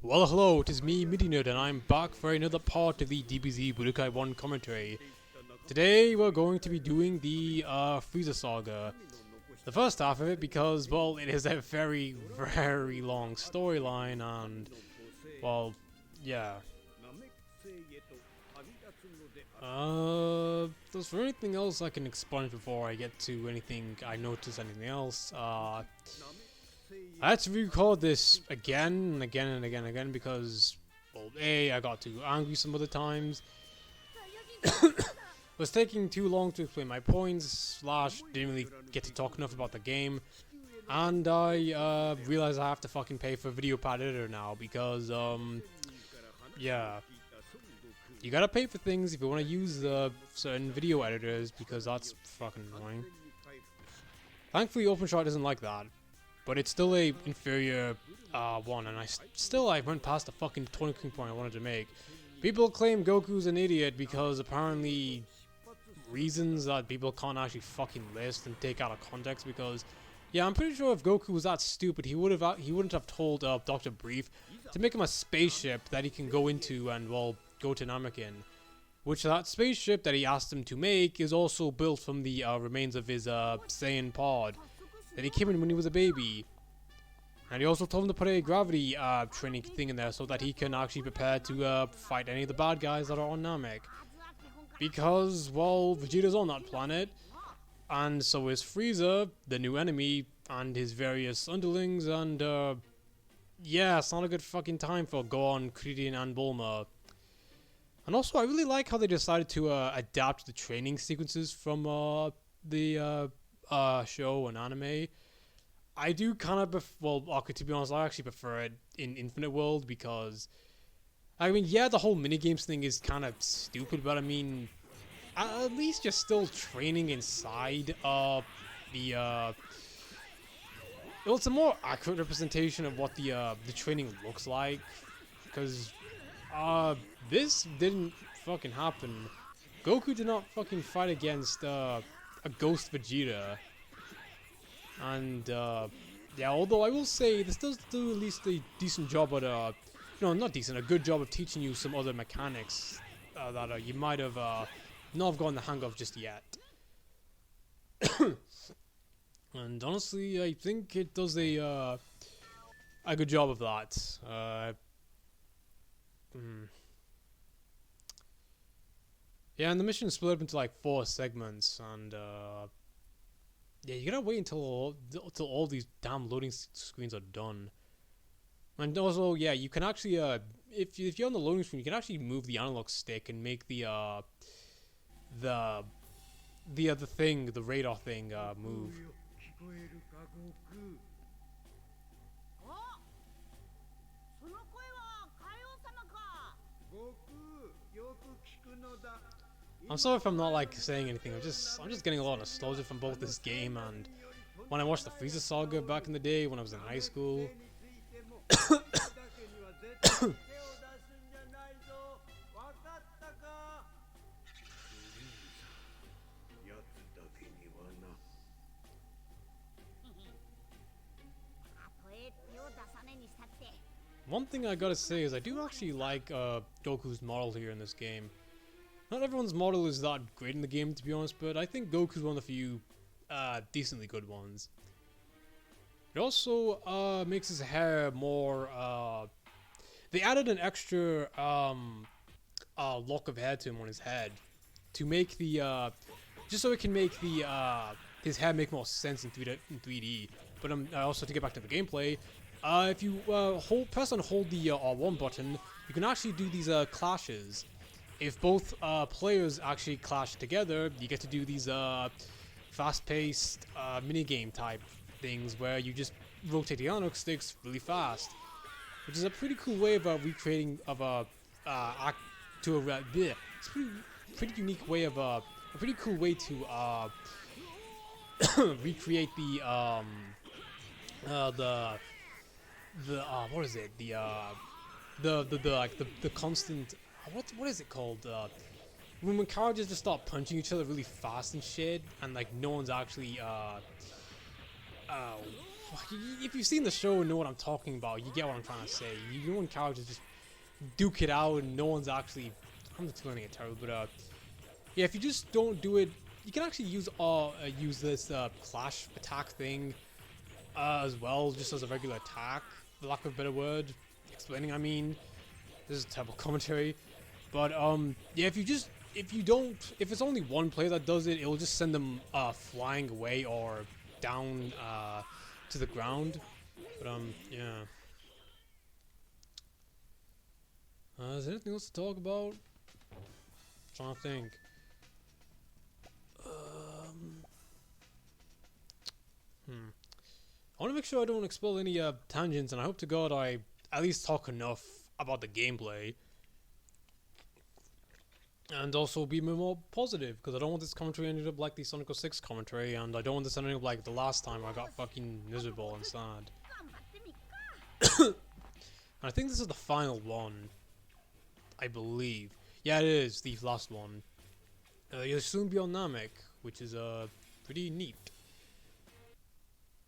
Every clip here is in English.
Well, hello, it is me, MIDI-Nerd, and I'm back for another part of the DBZ Budokai 1 commentary. Today, we're going to be doing the Frieza Saga. The first half of it because, well, it is a very, very long storyline, and, well, yeah. Is there anything else I can expunge before I get to anything, I notice anything else? I had to record this again and again and again and again because, well, A, I got too angry some other times. It was taking too long to explain my points, / didn't really get to talk enough about the game. And I realized I have to fucking pay for a video pad editor now because, yeah. You gotta pay for things if you want to use certain video editors because that's fucking annoying. Thankfully, OpenShot isn't like that. But it's still a inferior one, and I went past the fucking talking point I wanted to make. People claim Goku's an idiot because apparently reasons that people can't actually fucking list and take out of context. Because, yeah, I'm pretty sure if Goku was that stupid, he wouldn't have told Dr. Brief to make him a spaceship that he can go into and, well, go to Namek in. Which that spaceship that he asked him to make is also built from the remains of his Saiyan pod that he came in when he was a baby. And he also told him to put a gravity training thing in there so that he can actually prepare to fight any of the bad guys that are on Namek. Because, well, Vegeta's on that planet, and so is Frieza, the new enemy, and his various underlings, and yeah, it's not a good fucking time for Gohan, Krillin, and Bulma. And also, I really like how they decided to adapt the training sequences from the show and anime. I do kind of okay, to be honest, I actually prefer it in Infinite World because, I mean, yeah, the whole minigames thing is kind of stupid, but I mean, at least you're still training inside the well, it's a more accurate representation of what the training looks like, because this didn't fucking happen. Goku did not fucking fight against a ghost Vegeta. And, yeah, although I will say this does do at least a decent job at, no, not decent, a good job of teaching you some other mechanics that you might have not have gotten the hang of just yet. And honestly, I think it does a good job of that. Yeah, and the mission is split up into like 4 segments, and yeah, you gotta wait until all these damn loading screens are done. And also, yeah, you can actually if you're on the loading screen, you can actually move the analog stick and make the other thing, the radar thing, move. I'm sorry if I'm not like saying anything. I'm just getting a lot of nostalgia from both this game and when I watched the Frieza Saga back in the day when I was in high school. One thing I gotta say is I do actually like Goku's model here in this game. Not everyone's model is that great in the game, to be honest, but I think Goku's one of the few decently good ones. It also makes his hair more. They added an extra lock of hair to him on his head to make the just so it can make the his hair make more sense in 3D. But also to get back to the gameplay, if you press and hold the R1 button, you can actually do these clashes. If both players actually clash together, you get to do these fast-paced minigame type things where you just rotate the analog sticks really fast, which is a pretty cool way of recreating of a it's pretty unique way of a pretty cool way to recreate the what is it, the constant. What is it called? When characters just start punching each other really fast and shit, and like no one's actually if you've seen the show and know what I'm talking about, you get what I'm trying to say. You want characters just duke it out and no one's actually... I'm explaining it terribly, but yeah, if you just don't do it, you can actually use this clash attack thing as well, just as a regular attack, for lack of a better word. Explaining, I mean. This is terrible commentary. But yeah, if it's only one player that does it, it'll just send them flying away or down to the ground. But yeah. Is there anything else to talk about? I'm trying to think. I want to make sure I don't explore any tangents, and I hope to God I at least talk enough about the gameplay. And also be more positive, because I don't want this commentary ended up like the Sonic 06 commentary, and I don't want this ending up like the last time I got fucking miserable and sad. And I think this is the final one. I believe. Yeah, it is the last one. You'll soon be on Namek, which is pretty neat.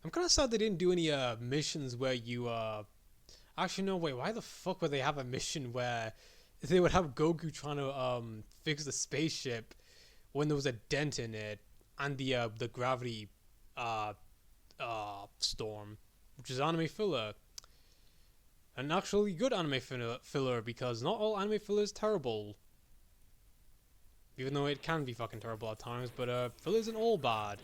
I'm kind of sad they didn't do any missions where you actually no, wait, why the fuck would they have a mission where they would have Goku trying to fix the spaceship when there was a dent in it and the gravity storm, which is anime filler. An actually good anime filler, because not all anime filler is terrible. Even though it can be fucking terrible at times, but filler isn't all bad.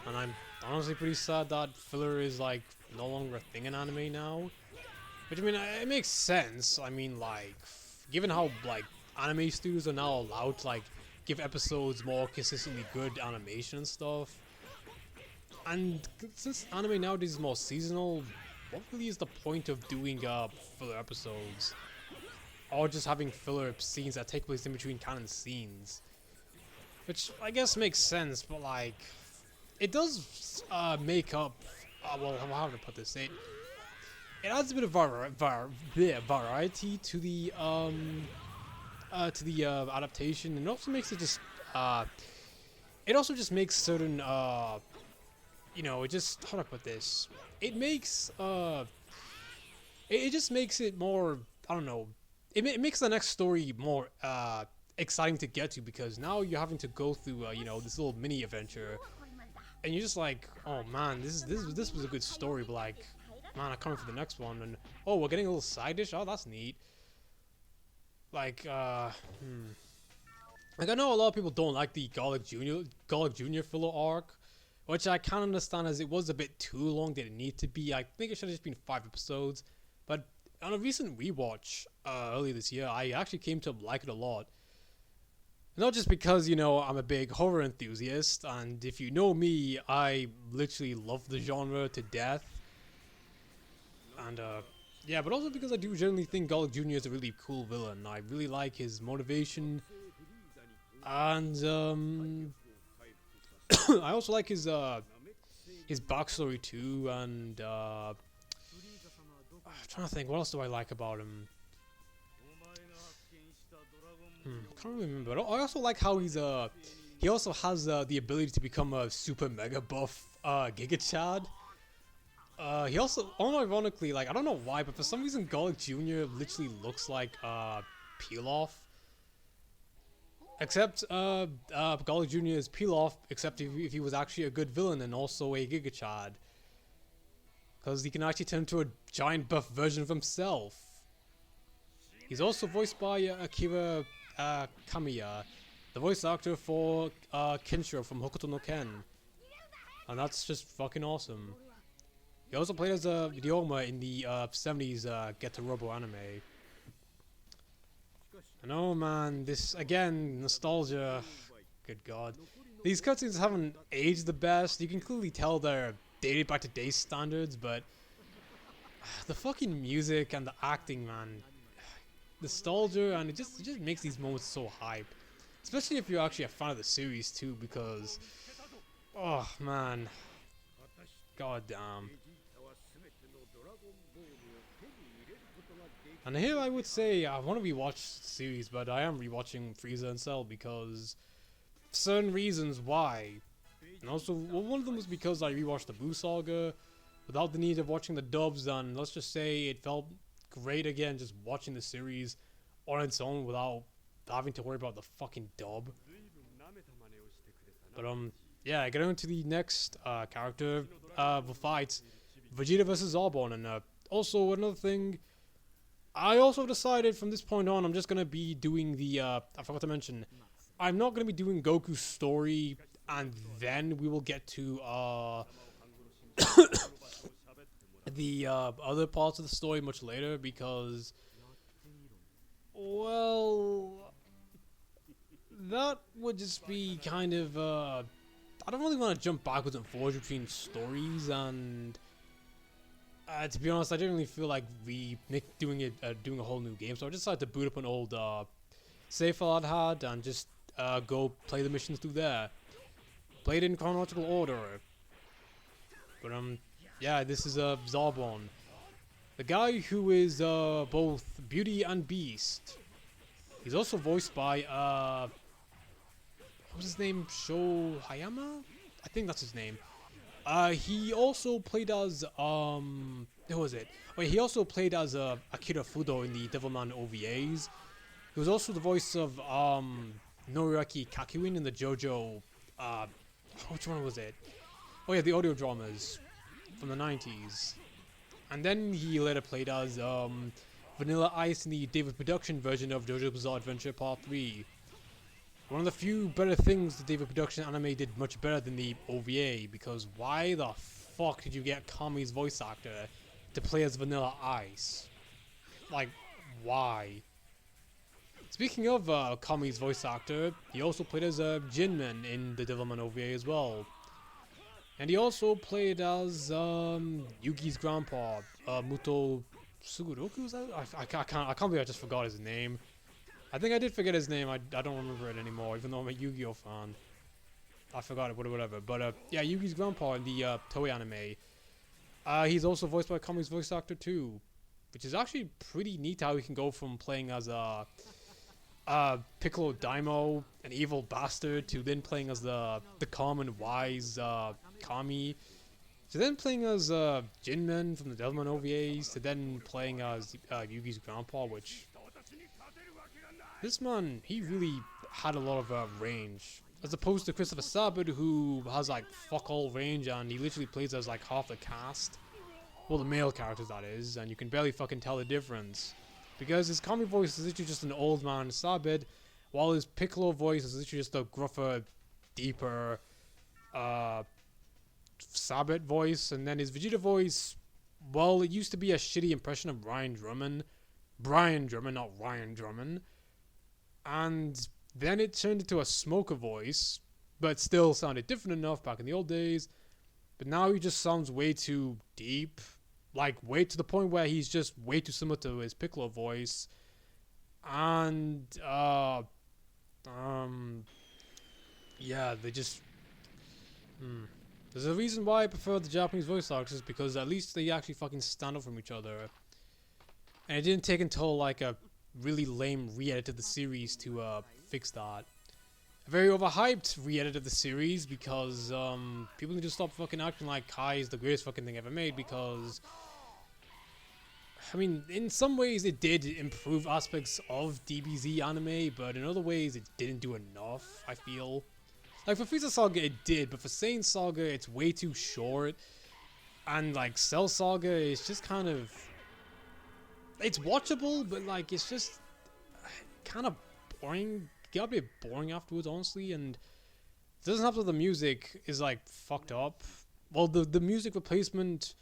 And I'm honestly pretty sad that filler is like no longer a thing in anime now. Which, I mean, it makes sense. I mean, like, given how like anime studios are now allowed to like give episodes more consistently good animation and stuff. And since anime nowadays is more seasonal, what really is the point of doing filler episodes? Or just having filler scenes that take place in between canon scenes? Which I guess makes sense, but like, it does make up, well, how to put this? It adds a bit of variety to the adaptation, and also makes it just it also just makes certain you know, it just, how do I put this? It makes it just makes it more, I don't know, it makes the next story more exciting to get to, because now you're having to go through you know, this little mini adventure, and you're just like, oh man, this was a good story, but like, man, I can't wait for the next one. And oh, we're getting a little side dish. Oh, that's neat. Like, like, I know a lot of people don't like the Garlic Jr. filler arc, which I can understand, as it was a bit too long. Did it need to be? I think it should have just been 5 episodes. But on a recent rewatch earlier this year, I actually came to like it a lot. Not just because, you know, I'm a big horror enthusiast, and if you know me, I literally love the genre to death. And yeah, but also because I do generally think Garlic Jr. is a really cool villain. I really like his motivation, and I also like his backstory too. And I'm trying to think, what else do I like about him? Can't remember. But I also like how he's he also has the ability to become a super mega buff Giga Chad. He also, unironically, like, I don't know why, but for some reason Garlic Jr. literally looks like Pilaf. Except Garlic Jr. is Pilaf, except if he was actually a good villain and also a Giga Chad. Because he can actually turn into a giant buff version of himself. He's also voiced by Akira Kamiya, the voice actor for Kenshiro from Hokuto no Ken. And that's just fucking awesome. He also played as Ryoma in the 70s Get to Robo anime. I know, man, this, again, nostalgia. Good god. These cutscenes haven't aged the best. You can clearly tell they're dated back to today's standards, but the fucking music and the acting, man. Nostalgia, and it just makes these moments so hype. Especially if you're actually a fan of the series too, because, oh man, god damn. And here I would say I want to rewatch the series, but I am rewatching Frieza and Cell because certain reasons why. And also, well, one of them was because I rewatched the Buu Saga, without the need of watching the dubs, and let's just say it felt great again just watching the series on its own without having to worry about the fucking dub. But yeah, getting into the next character of the fight, Vegeta versus Zarbon, and also another thing, I also decided from this point on I'm just gonna be doing the I forgot to mention, I'm not gonna be doing Goku's story and then we will get to the other parts of the story much later because, well, that would just be kind of I don't really want to jump backwards and forwards between stories, and to be honest, I didn't really feel like doing a whole new game, so I decided to boot up an old save file I'd had and just go play the missions through there. Played in chronological order. But yeah, this is Zarbon, the guy who is both Beauty and Beast. He's also voiced by what was his name? Sho Hayama? I think that's his name. He also played as who was it? Wait, he also played as Akira Fudo in the Devilman OVAs. He was also the voice of Noriaki Kakuin in the JoJo. Which one was it? Oh yeah, the audio dramas from the 90s. And then he later played as Vanilla Ice in the David Production version of JoJo's Bizarre Adventure Part 3. One of the few better things the David Production anime did much better than the OVA, because why the fuck did you get Kami's voice actor to play as Vanilla Ice? Like, why? Speaking of Kami's voice actor, he also played as Jinman in the Devilman OVA as well. And he also played as Yugi's grandpa, Muto Suguroku, is that? I can't believe I just forgot his name. I think I did forget his name. I don't remember it anymore, even though I'm a Yu-Gi-Oh fan. I forgot it, whatever. But yeah, Yugi's grandpa in the Toei anime. He's also voiced by Kami's voice actor too, which is actually pretty neat how he can go from playing as Piccolo Daimo, an evil bastard, to then playing as the calm and wise Kami, to then playing as Jinmen from the Devilman OVAs, to then playing as Yugi's grandpa, which... This man, he really had a lot of range. As opposed to Christopher Sabat, who has like fuck all range and he literally plays as like half the cast. Well, the male characters that is, and you can barely fucking tell the difference. Because his Kami voice is literally just an old man Sabat, while his Piccolo voice is literally just a gruffer, deeper Sabat voice. And then his Vegeta voice, well, it used to be a shitty impression of Brian Drummond, not Ryan Drummond. And then it turned into a smoker voice, but still sounded different enough back in the old days. But now he just sounds way too deep, like way to the point where he's just way too similar to his Piccolo voice. And yeah, they just there's a reason why I prefer the Japanese voice actors, because at least they actually fucking stand up from each other. And it didn't take until like a really lame re-edit of the series to fix that. A very overhyped re-edit of the series, because people need to stop fucking acting like Kai is the greatest fucking thing ever made, because I mean, in some ways it did improve aspects of DBZ anime, but in other ways it didn't do enough, I feel. Like for Frieza Saga it did, but for Saiyan Saga it's way too short, and like Cell Saga is just kind of... It's watchable, but like it's just kind of boring. It got a bit boring afterwards, honestly, and it doesn't help that the music is like fucked up. Well, the music replacement,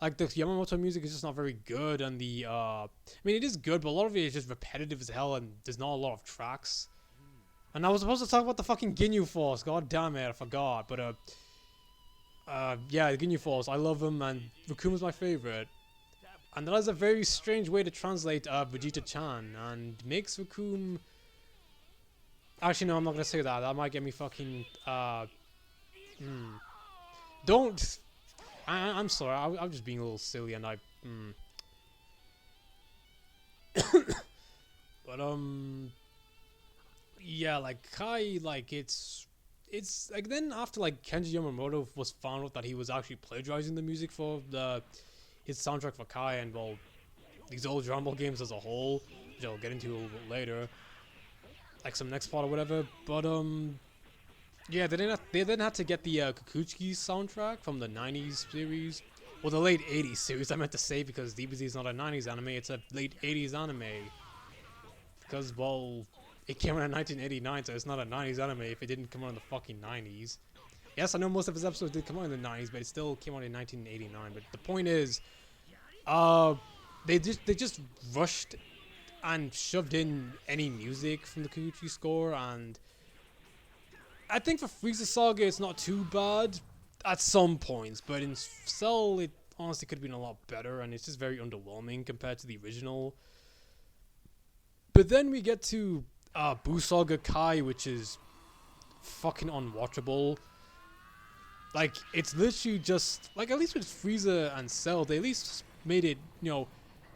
like the Yamamoto music, is just not very good, and the I mean it is good, but a lot of it is just repetitive as hell, and there's not a lot of tracks. And I was supposed to talk about the fucking Ginyu Force. God damn it, I forgot. But yeah, the Ginyu Force, I love them, and Rakuma's my favorite. And that is a very strange way to translate Vegeta-chan, and makes Rakum... Actually, no, I'm not gonna say that. That might get me fucking... Don't... I'm sorry, I'm just being a little silly, and I... But, yeah, like, Kai, like, it's it's like then after like Kenji Yamamoto was found out that he was actually plagiarizing the music for his soundtrack for Kai and well these old Dragon Ball games as a whole, which I'll get into a little bit later, like some next part or whatever. But yeah, they then had to get the Kukuchiki soundtrack from the '90s series, well the late '80s series I meant to say, because DBZ is not a '90s anime, it's a late '80s anime. Because well, it came out in 1989, so it's not a '90s anime if it didn't come out in the fucking '90s. Yes, I know most of his episodes did come out in the '90s, but it still came out in 1989. But the point is, they just rushed and shoved in any music from the Kukuchi score, and I think for Frieza Saga it's not too bad at some points, but in Cell it honestly could have been a lot better, and it's just very underwhelming compared to the original. But then we get to Buu Saga Kai, which is fucking unwatchable. Like, it's literally just, like, at least with Frieza and Cell, they at least made it, you know,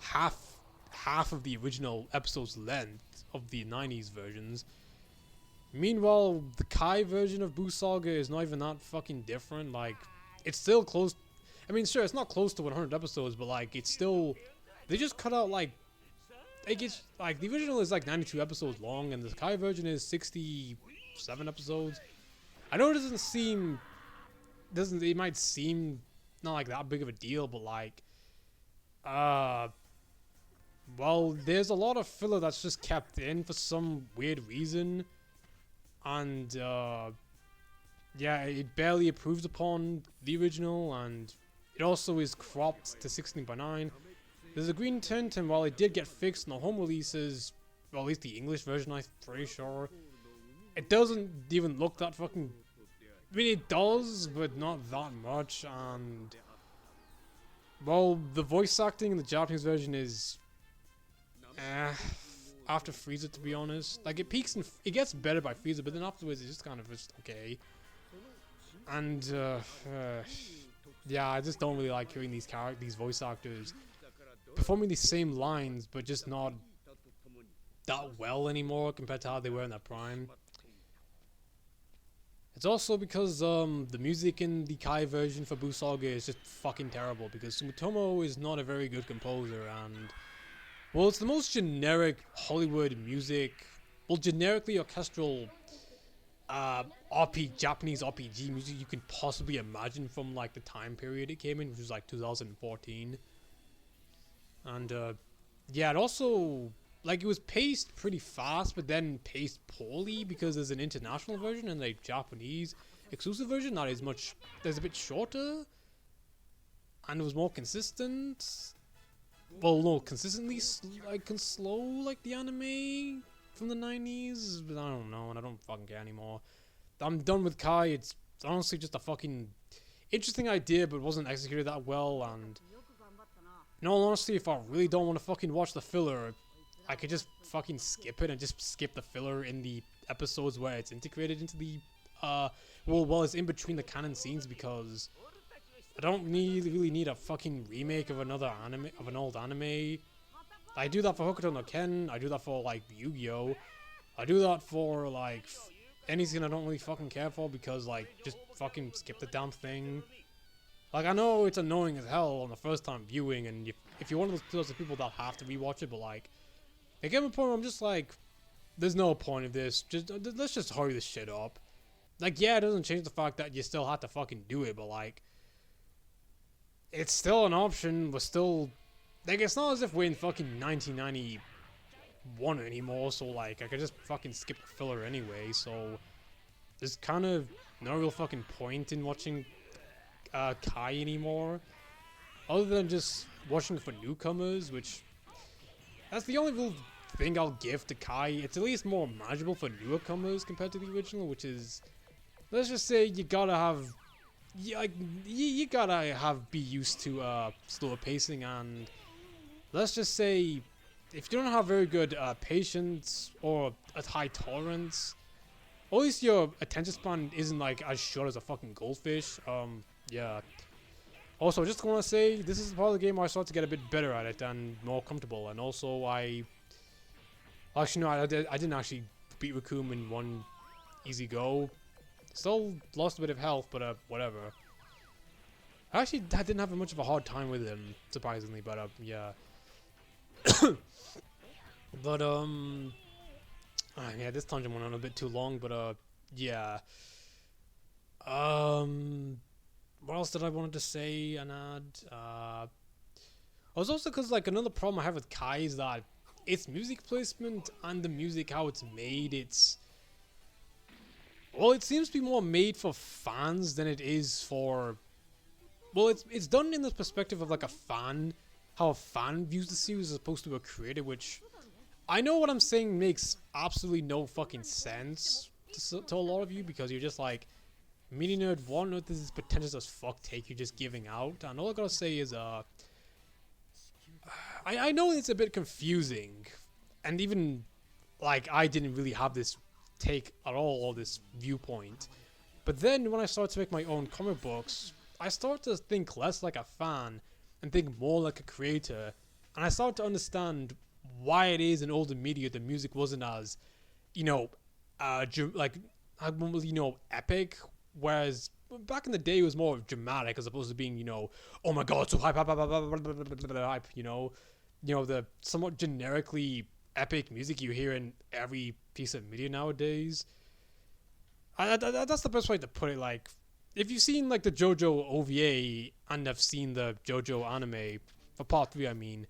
half of the original episode's length of the 90s versions. Meanwhile, the Kai version of Buu Saga is not even that fucking different. Like, it's still close. I mean, sure, it's not close to 100 episodes, but, like, it's still, they just cut out, like it's, like, the original is, like, 92 episodes long, and the Kai version is 67 episodes. I know it doesn't seem, it might seem not, like, that big of a deal, but, like, well, there's a lot of filler that's just kept in for some weird reason, and, yeah, it barely improves upon the original, and it also is cropped to 16:9. There's a green tint, and while it did get fixed in the home releases, well, at least the English version, I'm pretty sure, it doesn't even look that fucking, I mean, it does, but not that much, and, well, the voice acting in the Japanese version is, after Frieza, to be honest. Like, it peaks and it gets better by Frieza, but then afterwards it's just kind of just okay. And, yeah, I just don't really like hearing these voice actors performing the same lines, but just not that well anymore compared to how they were in their prime. It's also because the music in the Kai version for Buu Saga is just fucking terrible, because Sumitomo is not a very good composer, and well, it's the most generic Hollywood music, well, generically orchestral Japanese RPG music you can possibly imagine from like the time period it came in, which was like 2014. And yeah, it also, like, it was paced pretty fast, but then paced poorly, because there's an international version and a Japanese exclusive version that is there's a bit shorter, and it was more consistent. Well, no, consistently slow like the anime from the 90s, but I don't know, and I don't fucking care anymore. I'm done with Kai. It's honestly just a fucking interesting idea, but wasn't executed that well, and in all honesty, if I really don't want to fucking watch the filler, I could just fucking skip it and just skip the filler in the episodes where it's integrated into the, well, it's in between the canon scenes, because I don't really need a fucking remake of another anime, of an old anime. I do that for Hokuto no Ken, I do that for, like, Yu-Gi-Oh! I do that for, like, anything I don't really fucking care for, because, like, just fucking skip the damn thing. Like, I know it's annoying as hell on the first time viewing, and if you're one of those people that have to rewatch it, but, like, there came a point where I'm just like, there's no point of this, let's just hurry this shit up. Like, yeah, it doesn't change the fact that you still have to fucking do it, but, like, it's still an option. We're still, like, it's not as if we're in fucking 1991 anymore, so, like, I could just fucking skip the filler anyway, so there's kind of no real fucking point in watching Kai anymore, other than just watching for newcomers, which, that's the only real thing I'll give to Kai. It's at least more manageable for newcomers compared to the original, which is, let's just say you gotta have, you gotta be used to slower pacing, and let's just say if you don't have very good patience or a high tolerance, or at least your attention span isn't like as short as a fucking goldfish. Yeah. Also, just want to say, this is the part of the game where I start to get a bit better at it and more comfortable, and also actually no, I didn't actually beat Raccoon in one easy go. Still lost a bit of health, but whatever. Actually, I didn't have much of a hard time with him, surprisingly, but yeah. But yeah, this tangent went on a bit too long, but yeah. What else did I wanted to say and add? Also because like another problem I have with Kai is that its music placement and the music how it's made, well, it seems to be more made for fans than it is for. Well, it's done in the perspective of like a fan, how a fan views the series as opposed to a creator, which I know what I'm saying makes absolutely no fucking sense to a lot of you, because you're just like, Mini Nerd 1, no, this is pretentious as fuck take you're just giving out, and all I gotta say is, I know it's a bit confusing, and even, like, I didn't really have this take at all, or this viewpoint, but then when I started to make my own comic books, I started to think less like a fan, and think more like a creator, and I started to understand why it is in older media the music wasn't as, you know, epic, whereas back in the day it was more dramatic as opposed to being, you know, oh my god, so hype, you know, the somewhat generically epic music you hear in every piece of media nowadays. That's the best way to put it. Like, if you've seen like the JoJo OVA and have seen the JoJo anime for part 3, I mean,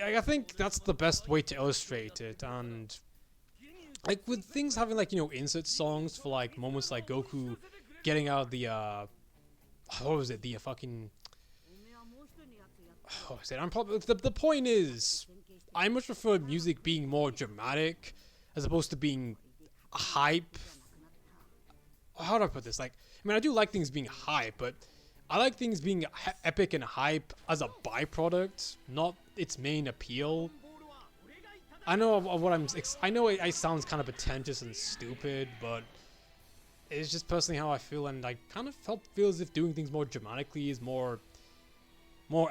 I think that's the best way to illustrate it. And like with things having like, you know, insert songs for like moments like Goku getting out the what was it, the fucking, oh, I said, I'm probably, the point is, I much prefer music being more dramatic as opposed to being hype. How do I put this? Like, I mean, I do like things being hype, but I like things being epic and hype as a byproduct, not its main appeal. I know I know it sounds kind of pretentious and stupid, but it's just personally how I feel, and I kind of feel as if doing things more dramatically is more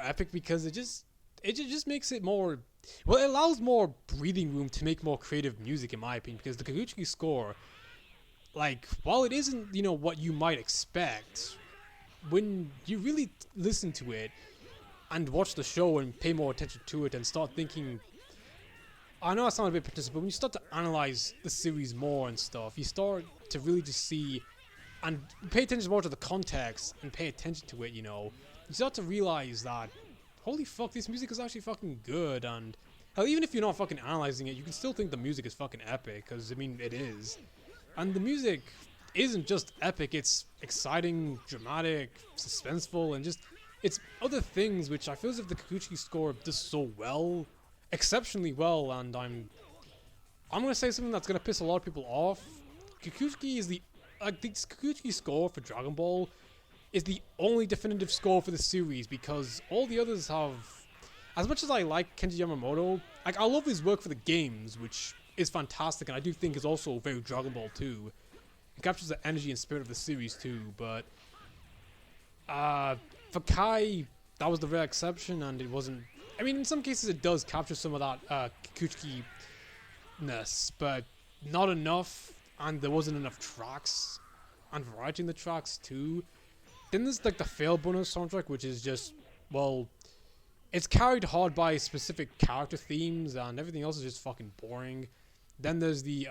epic, because it just makes it more, well, it allows more breathing room to make more creative music, in my opinion, because the Kikuchi score, like, while it isn't, you know, what you might expect, when you really listen to it and watch the show and pay more attention to it and start thinking, I know I sound a bit pretentious, but when you start to analyze the series more and stuff, you start to really just see and pay attention more to the context and pay attention to it, you know, you start to realize that, holy fuck, this music is actually fucking good, and hell, even if you're not fucking analyzing it, you can still think the music is fucking epic, because, I mean, it is. And the music isn't just epic, it's exciting, dramatic, suspenseful, and just, it's other things which I feel as if the Kikuchi score does so well, exceptionally well, and I'm gonna say something that's gonna piss a lot of people off. Kikuchi is the Kikuchi score for Dragon Ball is the only definitive score for the series, because all the others have, as much as I like Kenji Yamamoto, like, I love his work for the games, which is fantastic, and I do think is also very Dragon Ball too. It captures the energy and spirit of the series too, but for Kai, that was the rare exception, and it wasn't, I mean, in some cases it does capture some of that Kikuchi-ness, but not enough, and there wasn't enough tracks and variety in the tracks too. Then there's like the Fail bonus soundtrack, which is just, well, it's carried hard by specific character themes, and everything else is just fucking boring. Then there's the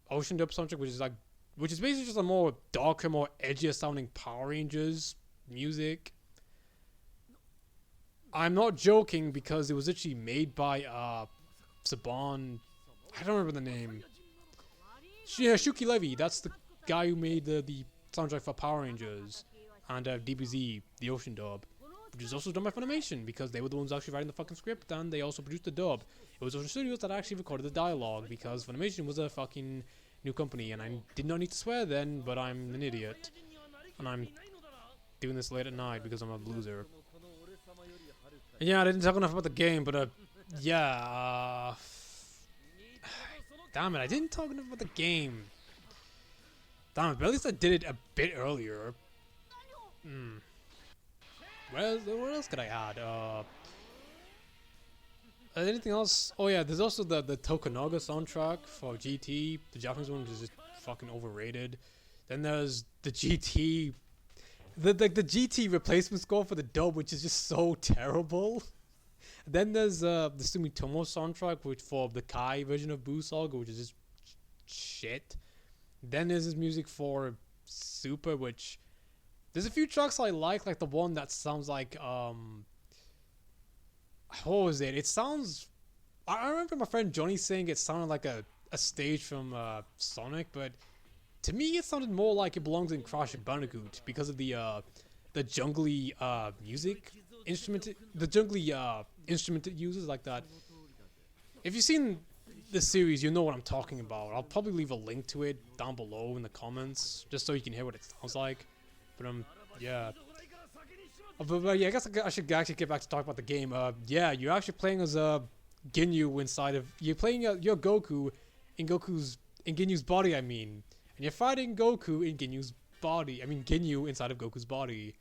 Ocean Dub soundtrack, which is basically just a more darker, more edgier sounding Power Rangers music. I'm not joking, because it was actually made by Saban. I don't remember the name. Shuki Levy. That's the guy who made the soundtrack for Power Rangers and DBZ, the Ocean Dub, which is also done by Funimation, because they were the ones actually writing the fucking script, and they also produced the dub. It was Ocean Studios that actually recorded the dialogue, because Funimation was a fucking new company, and I did not need to swear then, but I'm an idiot, and I'm doing this late at night because I'm a loser. And yeah, I didn't talk enough about the game, but yeah, damn it, I didn't talk enough about the game. Damn it, but at least I did it a bit earlier. What else could I add? Anything else? Oh yeah, there's also the Tokunaga soundtrack for GT. The Japanese one is just fucking overrated. Then there's the GT, the GT replacement score for the dub, which is just so terrible. Then there's the Sumitomo soundtrack, which for the Kai version of Boo Saga, which is just shit. Then there's this music for Super, which there's a few tracks I like the one that sounds like what was it? It sounds. I remember my friend Johnny saying it sounded like a stage from Sonic, but to me it sounded more like it belongs in Crash Bandicoot because of the jungly music instrument, the jungly instrument it uses like that. If you've seen the series, you know what I'm talking about. I'll probably leave a link to it down below in the comments just so you can hear what it sounds like. But yeah. But yeah, I guess I should actually get back to talk about the game. Yeah, you're actually playing as Ginyu inside of. You're playing your Goku in Ginyu's body. I mean, and you're fighting Goku in Ginyu's body. I mean, Ginyu inside of Goku's body.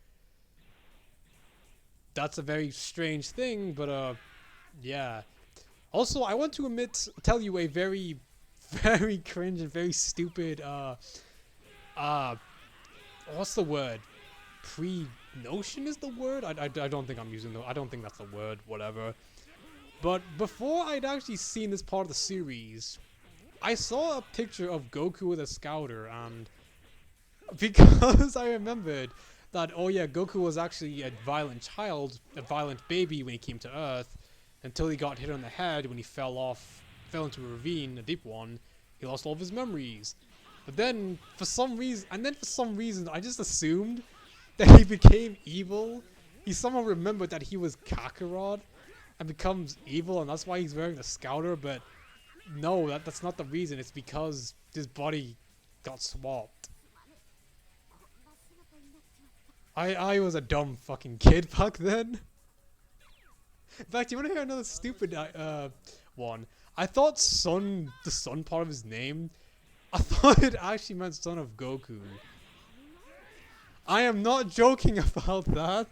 That's a very strange thing, but yeah. Also, I want to tell you a very, very cringe and very stupid what's the word? Pre-notion is the word? I don't think I'm using I don't think that's the word, whatever. But before I'd actually seen this part of the series, I saw a picture of Goku with a scouter, and because I remembered that, oh yeah, Goku was actually a violent child, a violent baby when he came to Earth, until he got hit on the head when he fell into a ravine, a deep one. He lost all of his memories. But then, for some reason, I just assumed that he became evil. He somehow remembered that he was Kakarot and becomes evil, and that's why he's wearing the scouter. But no, that's not the reason. It's because his body got swapped. I was a dumb fucking kid back then. In fact, you want to hear another stupid one? I thought the son part of his name, I thought it actually meant son of Goku. I am not joking about that.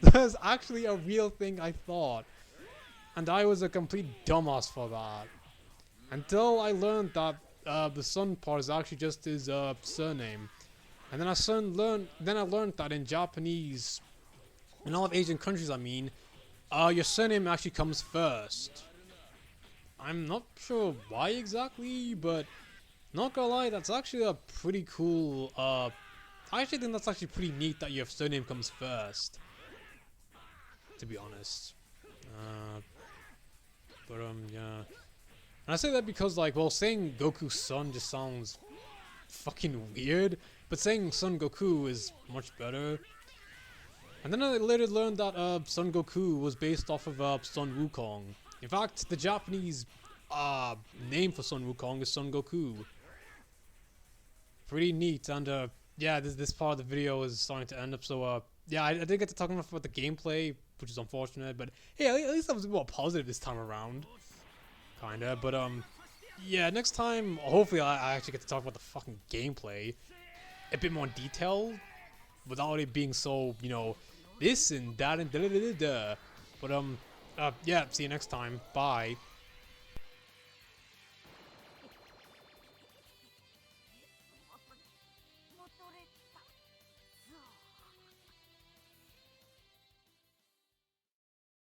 That is actually a real thing I thought. And I was a complete dumbass for that. Until I learned that the son part is actually just his surname. And then I learned that in Japanese, in all of Asian countries I mean, your surname actually comes first. I'm not sure why exactly, but not gonna lie, that's actually a pretty cool, I actually think that's actually pretty neat that your surname comes first, to be honest. Yeah. And I say that because, like, well, saying Goku's son just sounds fucking weird, but saying Son Goku is much better. And then I later learned that Son Goku was based off of Son Wukong. In fact, the Japanese name for Son Wukong is Son Goku. Pretty neat, and yeah, this part of the video is starting to end up, so yeah, I did get to talk enough about the gameplay, which is unfortunate, but hey, at least I was a bit more positive this time around. Kinda, but yeah, next time, hopefully I actually get to talk about the fucking gameplay a bit more in detail, without it being so, you know, this and that and da da da da da. But yeah, see you next time. Bye.